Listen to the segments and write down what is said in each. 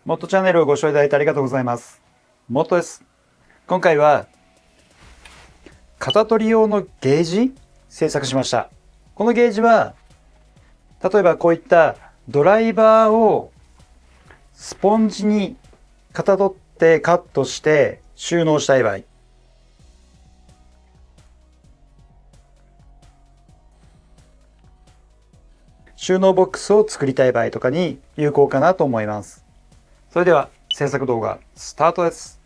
モットチャンネルをご視聴いただいてありがとうございます。モットです。今回は型取り用のゲージ制作しました。このゲージは例えばこういったドライバーをスポンジにかたどってカットして収納したい場合、収納ボックスを作りたい場合とかに有効かなと思います。それでは制作動画スタートです。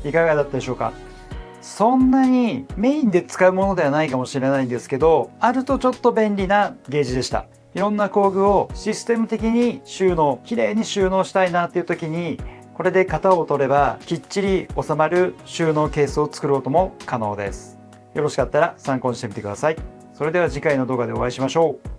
いかがだったでしょうか。そんなにメインで使うものではないかもしれないんですけど、あるとちょっと便利なゲージでした。いろんな工具をシステム的に綺麗に収納したいなっていう時に、これで型を取ればきっちり収まる収納ケースを作ることも可能です。よろしかったら参考にしてみてください。それでは次回の動画でお会いしましょう。